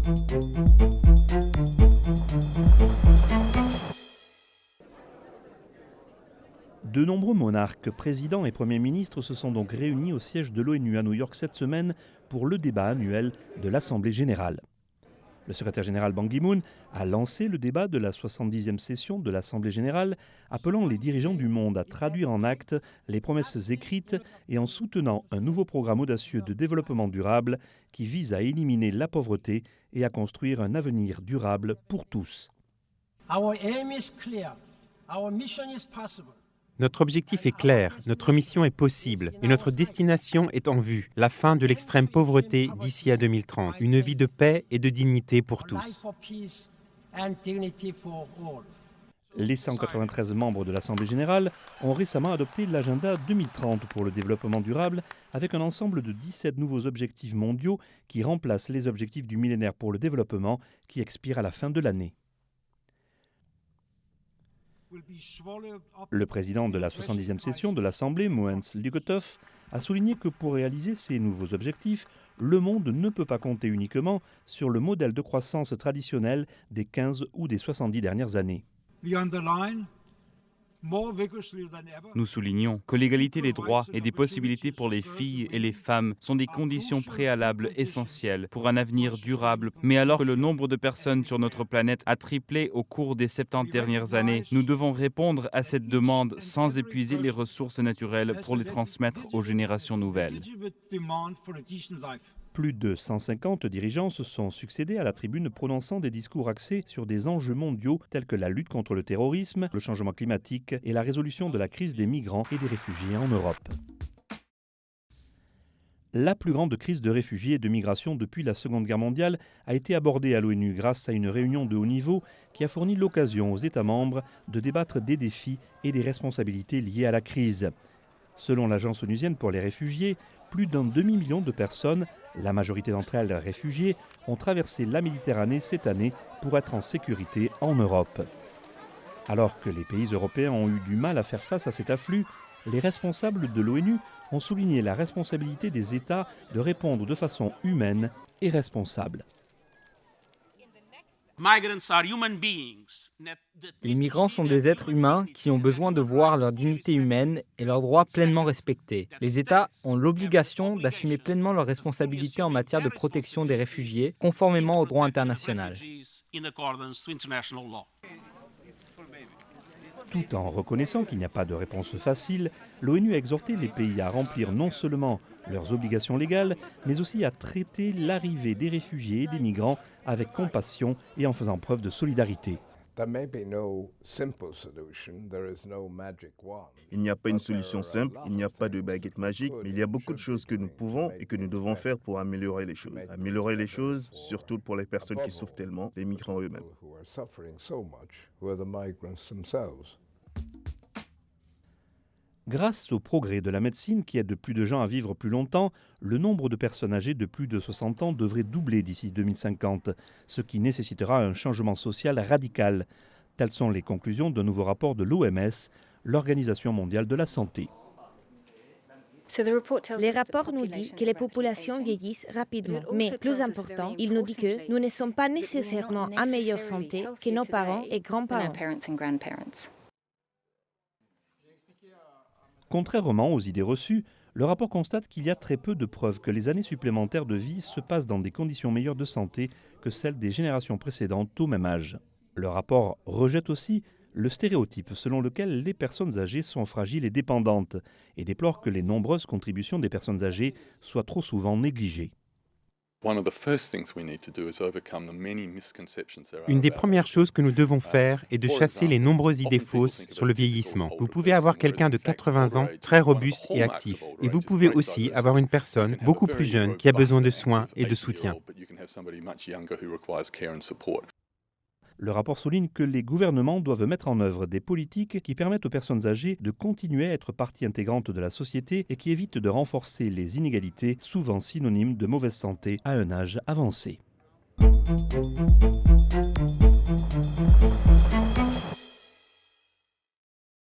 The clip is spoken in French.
De nombreux monarques, présidents et premiers ministres se sont donc réunis au siège de l'ONU à New York cette semaine pour le débat annuel de l'Assemblée générale. Le secrétaire général Ban Ki-moon a lancé le débat de la 70e session de l'Assemblée générale, appelant les dirigeants du monde à traduire en actes les promesses écrites et en soutenant un nouveau programme audacieux de développement durable qui vise à éliminer la pauvreté et à construire un avenir durable pour tous. Our aim is clear. Our mission is possible. Notre objectif est clair, notre mission est possible et notre destination est en vue, la fin de l'extrême pauvreté d'ici à 2030, une vie de paix et de dignité pour tous. Les 193 membres de l'Assemblée générale ont récemment adopté l'agenda 2030 pour le développement durable avec un ensemble de 17 nouveaux objectifs mondiaux qui remplacent les objectifs du millénaire pour le développement qui expirent à la fin de l'année. Le président de la 70e session de l'Assemblée, Mogens Lykketoft, a souligné que pour réaliser ces nouveaux objectifs, le monde ne peut pas compter uniquement sur le modèle de croissance traditionnel des 15 ou des 70 dernières années. Nous soulignons que l'égalité des droits et des possibilités pour les filles et les femmes sont des conditions préalables essentielles pour un avenir durable. Mais alors que le nombre de personnes sur notre planète a triplé au cours des 70 dernières années, nous devons répondre à cette demande sans épuiser les ressources naturelles pour les transmettre aux générations nouvelles. Plus de 150 dirigeants se sont succédés à la tribune prononçant des discours axés sur des enjeux mondiaux tels que la lutte contre le terrorisme, le changement climatique et la résolution de la crise des migrants et des réfugiés en Europe. La plus grande crise de réfugiés et de migration depuis la Seconde Guerre mondiale a été abordée à l'ONU grâce à une réunion de haut niveau qui a fourni l'occasion aux États membres de débattre des défis et des responsabilités liées à la crise. Selon l'Agence onusienne pour les réfugiés, plus d'un demi-million de personnes, la majorité d'entre elles réfugiées, ont traversé la Méditerranée cette année pour être en sécurité en Europe. Alors que les pays européens ont eu du mal à faire face à cet afflux, les responsables de l'ONU ont souligné la responsabilité des États de répondre de façon humaine et responsable. Les migrants sont des êtres humains qui ont besoin de voir leur dignité humaine et leurs droits pleinement respectés. Les États ont l'obligation d'assumer pleinement leurs responsabilités en matière de protection des réfugiés, conformément au droit international. Tout en reconnaissant qu'il n'y a pas de réponse facile, l'ONU a exhorté les pays à remplir non seulement leurs obligations légales, mais aussi à traiter l'arrivée des réfugiés et des migrants avec compassion et en faisant preuve de solidarité. Il n'y a pas une solution simple, il n'y a pas de baguette magique, mais il y a beaucoup de choses que nous pouvons et que nous devons faire pour améliorer les choses. Améliorer les choses, surtout pour les personnes qui souffrent tellement, les migrants eux-mêmes. Grâce au progrès de la médecine qui aide plus de gens à vivre plus longtemps, le nombre de personnes âgées de plus de 60 ans devrait doubler d'ici 2050, ce qui nécessitera un changement social radical. Telles sont les conclusions d'un nouveau rapport de l'OMS, l'Organisation mondiale de la santé. Les rapports nous disent que les populations vieillissent rapidement, mais plus important, il nous dit que nous ne sommes pas nécessairement en meilleure santé que nos parents et grands-parents. Contrairement aux idées reçues, le rapport constate qu'il y a très peu de preuves que les années supplémentaires de vie se passent dans des conditions meilleures de santé que celles des générations précédentes au même âge. Le rapport rejette aussi le stéréotype selon lequel les personnes âgées sont fragiles et dépendantes et déplore que les nombreuses contributions des personnes âgées soient trop souvent négligées. Une des premières choses que nous devons faire est de chasser les nombreuses idées fausses sur le vieillissement. Vous pouvez avoir quelqu'un de 80 ans, très robuste et actif. Et vous pouvez aussi avoir une personne beaucoup plus jeune qui a besoin de soins et de soutien. Le rapport souligne que les gouvernements doivent mettre en œuvre des politiques qui permettent aux personnes âgées de continuer à être partie intégrante de la société et qui évitent de renforcer les inégalités, souvent synonymes de mauvaise santé à un âge avancé.